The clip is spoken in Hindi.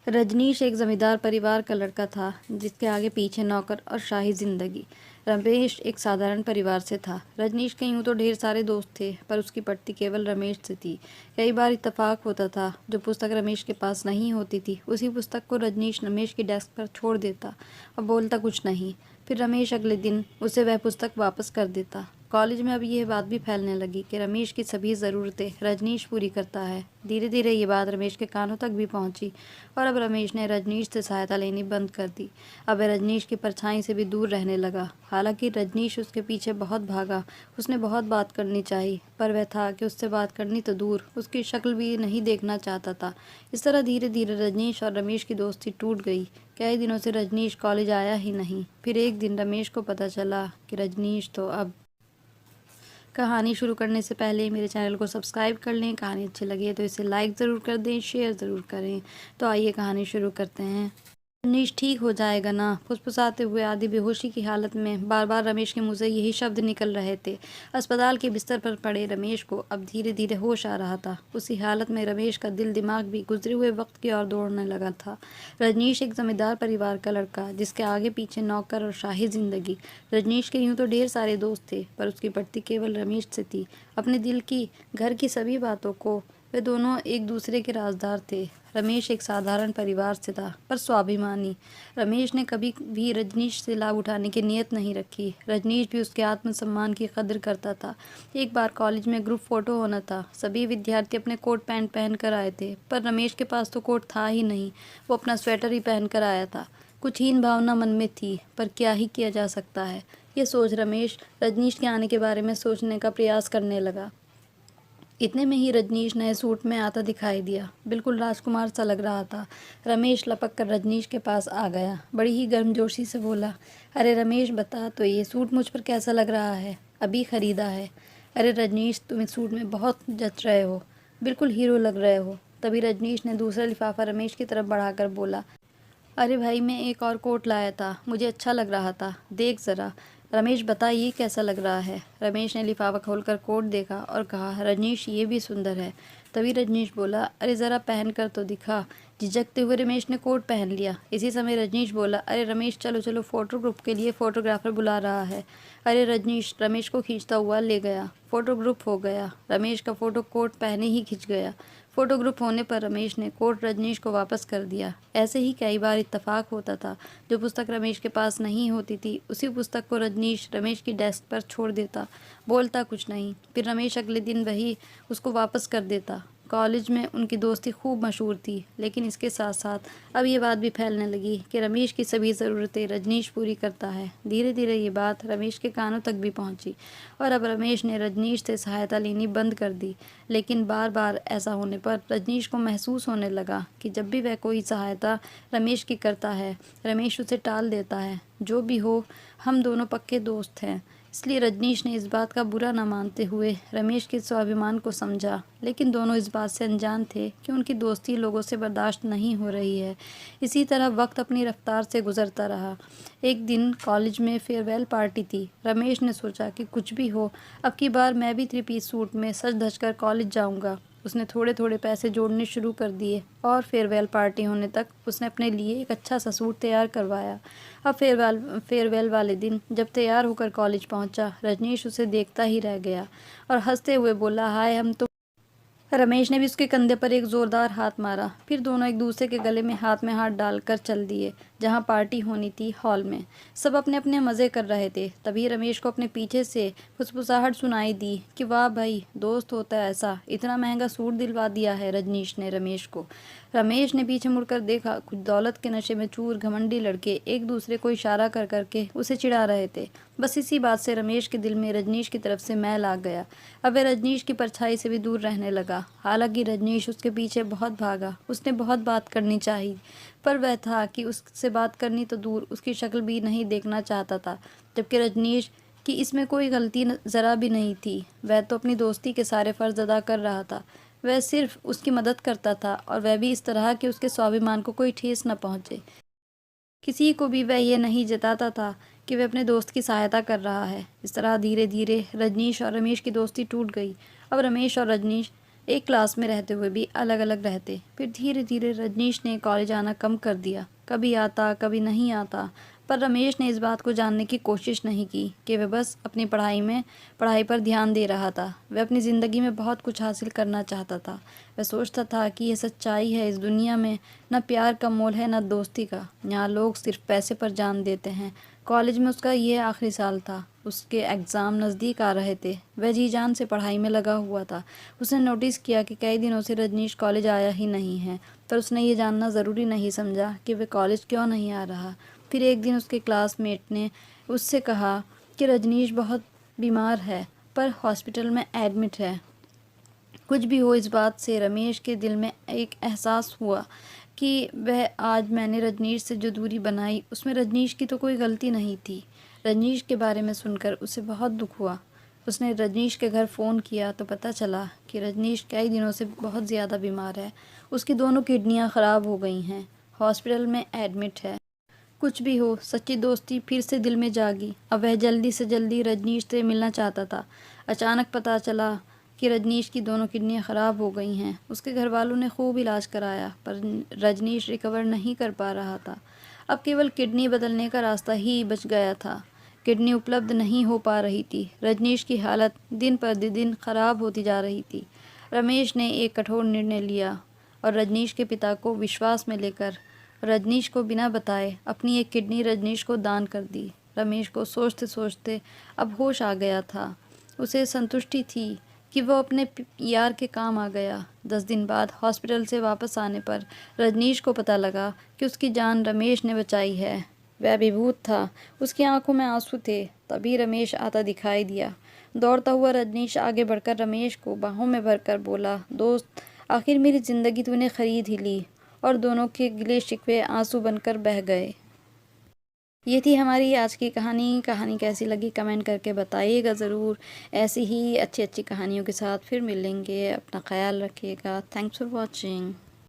रजनीश एक जमींदार परिवार का लड़का था जिसके आगे पीछे नौकर और शाही जिंदगी। रमेश एक साधारण परिवार से था। रजनीश के यूं तो ढेर सारे दोस्त थे, पर उसकी पटती केवल रमेश से थी। कई बार इत्तेफाक होता था, जो पुस्तक रमेश के पास नहीं होती थी उसी पुस्तक को रजनीश रमेश की डेस्क पर छोड़ देता और बोलता कुछ नहीं। फिर रमेश अगले दिन उसे वह पुस्तक वापस कर देता। कॉलेज में अब यह बात भी फैलने लगी कि रमेश की सभी ज़रूरतें रजनीश पूरी करता है। धीरे धीरे ये बात रमेश के कानों तक भी पहुंची और अब रमेश ने रजनीश से सहायता लेनी बंद कर दी। अब वह रजनीश की परछाई से भी दूर रहने लगा। हालांकि रजनीश उसके पीछे बहुत भागा, उसने बहुत बात करनी चाहिए, पर वह था कि उससे बात करनी तो दूर, उसकी शक्ल भी नहीं देखना चाहता था। इस तरह धीरे धीरे रजनीश और रमेश की दोस्ती टूट गई। कई दिनों से रजनीश कॉलेज आया ही नहीं। फिर एक दिन रमेश को पता चला कि रजनीश तो अब। कहानी शुरू करने से पहले मेरे चैनल को सब्सक्राइब कर लें। कहानी अच्छी लगे तो इसे लाइक ज़रूर कर दें, शेयर ज़रूर करें। तो आइए कहानी शुरू करते हैं। रजनीश ठीक हो जाएगा ना, फुसफुसाते हुए आधी बेहोशी की हालत में बार बार रमेश के मुंह से यही शब्द निकल रहे थे। अस्पताल के बिस्तर पर पड़े रमेश को अब धीरे धीरे होश आ रहा था। उसी हालत में रमेश का दिल दिमाग भी गुजरे हुए वक्त की ओर दौड़ने लगा था। रजनीश एक जमींदार परिवार का लड़का, जिसके आगे पीछे नौकर और शाही जिंदगी। रजनीश के यूं तो ढेर सारे दोस्त थे, पर उसकी पटती केवल रमेश से थी। अपने दिल की, घर की सभी बातों को वे दोनों एक दूसरे के राजदार थे। रमेश एक साधारण परिवार से था, पर स्वाभिमानी। रमेश ने कभी भी रजनीश से लाभ उठाने की नीयत नहीं रखी। रजनीश भी उसके आत्मसम्मान की कदर करता था। एक बार कॉलेज में ग्रुप फोटो होना था। सभी विद्यार्थी अपने कोट पैंट पहन कर आए थे, पर रमेश के पास तो कोट था ही नहीं। वो अपना स्वेटर ही पहन कर आया था। कुछ हीन भावना मन में थी, पर क्या ही किया जा सकता है। ये सोच रमेश रजनीश के आने के बारे में सोचने का प्रयास करने लगा। इतने में ही रजनीश नए सूट में आता दिखाई दिया। बिल्कुल राजकुमार सा लग रहा था। रमेश लपक कर रजनीश के पास आ गया। बड़ी ही गर्मजोशी से बोला, अरे रमेश, बता तो ये सूट मुझ पर कैसा लग रहा है? अभी खरीदा है। अरे रजनीश, तुम इस सूट में बहुत जच रहे हो, बिल्कुल हीरो लग रहे हो। तभी रजनीश ने दूसरा लिफाफा रमेश की तरफ बढ़ाकर बोला, अरे भाई, मैं एक और कोट लाया था, मुझे अच्छा लग रहा था, देख ज़रा। रमेश, बता ये कैसा लग रहा है? रमेश ने लिफाफा खोलकर कोट देखा और कहा, रजनीश ये भी सुंदर है। तभी रजनीश बोला, अरे ज़रा पहन कर तो दिखा। झिझकते हुए रमेश ने कोट पहन लिया। इसी समय रजनीश बोला, अरे रमेश, चलो चलो, फ़ोटो ग्रुप के लिए फ़ोटोग्राफर बुला रहा है। अरे रजनीश रमेश को खींचता हुआ ले गया। फ़ोटो ग्रुप हो गया। रमेश का फ़ोटो कोट पहने ही खिंच गया। फ़ोटो ग्रुप होने पर रमेश ने कोट रजनीश को वापस कर दिया। ऐसे ही कई बार इत्तेफाक होता था। जो पुस्तक रमेश के पास नहीं होती थी उसी पुस्तक को रजनीश रमेश की डेस्क पर छोड़ देता, बोलता कुछ नहीं। फिर रमेश अगले दिन वही उसको वापस कर देता। कॉलेज में उनकी दोस्ती खूब मशहूर थी, लेकिन इसके साथ साथ अब ये बात भी फैलने लगी कि रमेश की सभी ज़रूरतें रजनीश पूरी करता है। धीरे धीरे ये बात रमेश के कानों तक भी पहुंची और अब रमेश ने रजनीश से सहायता लेनी बंद कर दी। लेकिन बार बार ऐसा होने पर रजनीश को महसूस होने लगा कि जब भी वह कोई सहायता रमेश की करता है, रमेश उसे टाल देता है। जो भी हो, हम दोनों पक्के दोस्त हैं। इसलिए रजनीश ने इस बात का बुरा न मानते हुए रमेश के स्वाभिमान को समझा, लेकिन दोनों इस बात से अनजान थे कि उनकी दोस्ती लोगों से बर्दाश्त नहीं हो रही है। इसी तरह वक्त अपनी रफ्तार से गुजरता रहा। एक दिन कॉलेज में फेयरवेल पार्टी थी। रमेश ने सोचा कि कुछ भी हो, अब की बार मैं भी 3 पीस सूट में सज धज कर कॉलेज जाऊंगा। उसने थोड़े थोड़े पैसे जोड़ने शुरू कर दिए और फेयरवेल पार्टी होने तक उसने अपने लिए एक अच्छा सा सूट तैयार करवाया। अब फेयरवेल वाले दिन जब तैयार होकर कॉलेज पहुंचा, रजनीश उसे देखता ही रह गया और हंसते हुए बोला, हाय हम तो। रमेश ने भी उसके कंधे पर एक जोरदार हाथ मारा। फिर दोनों एक दूसरे के गले में हाथ डालकर चल दिए जहां पार्टी होनी थी, हॉल में। सब अपने अपने मज़े कर रहे थे। तभी रमेश को अपने पीछे से फुसफुसाहट सुनाई दी कि वाह भाई, दोस्त होता है ऐसा, इतना महंगा सूट दिलवा दिया है रजनीश ने रमेश को। रमेश ने पीछे मुड़कर देखा। कुछ दौलत के नशे में चूर घमंडी लड़के एक दूसरे को इशारा कर करके उसे चिढ़ा रहे थे। बस इसी बात से रमेश के दिल में रजनीश की तरफ से मैल आ गया। अब वह रजनीश की परछाई से भी दूर रहने लगा। हालांकि रजनीश उसके पीछे बहुत भागा, उसने बहुत बात करनी चाहिए, पर वह था कि उससे बात करनी तो दूर, उसकी शक्ल भी नहीं देखना चाहता था। जबकि रजनीश कि इसमें कोई गलती ज़रा भी नहीं थी। वह तो अपनी दोस्ती के सारे फ़र्ज़ अदा कर रहा था। वह सिर्फ उसकी मदद करता था, और वह भी इस तरह कि उसके स्वाभिमान को कोई ठेस न पहुँचे। किसी को भी वह ये नहीं जताता था कि वह अपने दोस्त की सहायता कर रहा है। इस तरह धीरे धीरे रजनीश और रमेश की दोस्ती टूट गई। अब रमेश और रजनीश एक क्लास में रहते हुए भी अलग अलग रहते। फिर धीरे धीरे रजनीश ने कॉलेज आना कम कर दिया, कभी आता कभी नहीं आता। पर रमेश ने इस बात को जानने की कोशिश नहीं की कि वह बस अपनी पढ़ाई पर ध्यान दे रहा था। वह अपनी ज़िंदगी में बहुत कुछ हासिल करना चाहता था। वह सोचता था कि यह सच्चाई है, इस दुनिया में न प्यार का मोल है न दोस्ती का। यहाँ लोग सिर्फ पैसे पर जान देते हैं। कॉलेज में उसका यह आखिरी साल था। उसके एग्ज़ाम नज़दीक आ रहे थे। वह जी जान से पढ़ाई में लगा हुआ था। उसने नोटिस किया कि कई दिनों से रजनीश कॉलेज आया ही नहीं है, पर उसने ये जानना ज़रूरी नहीं समझा कि वह कॉलेज क्यों नहीं आ रहा। फिर एक दिन उसके क्लासमेट ने उससे कहा कि रजनीश बहुत बीमार है, पर हॉस्पिटल में एडमिट है। कुछ भी हो, इस बात से रमेश के दिल में एक एहसास हुआ कि वह आज मैंने रजनीश से जो दूरी बनाई उसमें रजनीश की तो कोई गलती नहीं थी। रजनीश के बारे में सुनकर उसे बहुत दुख हुआ। उसने रजनीश के घर फ़ोन किया तो पता चला कि रजनीश कई दिनों से बहुत ज़्यादा बीमार है। उसकी दोनों किडनियां ख़राब हो गई हैं, हॉस्पिटल में एडमिट है। कुछ भी हो, सच्ची दोस्ती फिर से दिल में जागी। अब वह जल्दी से जल्दी रजनीश से मिलना चाहता था। अचानक पता चला कि रजनीश की दोनों किडनियां ख़राब हो गई हैं। उसके घर वालों ने खूब इलाज कराया, पर रजनीश रिकवर नहीं कर पा रहा था। अब केवल किडनी बदलने का रास्ता ही बच गया था। किडनी उपलब्ध नहीं हो पा रही थी। रजनीश की हालत दिन पर दिन ख़राब होती जा रही थी। रमेश ने एक कठोर निर्णय लिया और रजनीश के पिता को विश्वास में लेकर रजनीश को बिना बताए अपनी एक किडनी रजनीश को दान कर दी। रमेश को सोचते सोचते अब होश आ गया था। उसे संतुष्टि थी कि वो अपने यार के काम आ गया। 10 दिन बाद हॉस्पिटल से वापस आने पर रजनीश को पता लगा कि उसकी जान रमेश ने बचाई है। वह अभिभूत था, उसकी आंखों में आंसू थे। तभी रमेश आता दिखाई दिया। दौड़ता हुआ रजनीश आगे बढ़कर रमेश को बाहों में भरकर बोला, दोस्त, आखिर मेरी ज़िंदगी तूने खरीद ही ली। और दोनों के गिले शिकवे आंसू बनकर बह गए। ये थी हमारी आज की कहानी। कहानी कैसी लगी कमेंट करके बताइएगा ज़रूर। ऐसी ही अच्छी अच्छी कहानियों के साथ फिर मिलेंगे। अपना ख्याल रखिएगा। Thanks for watching.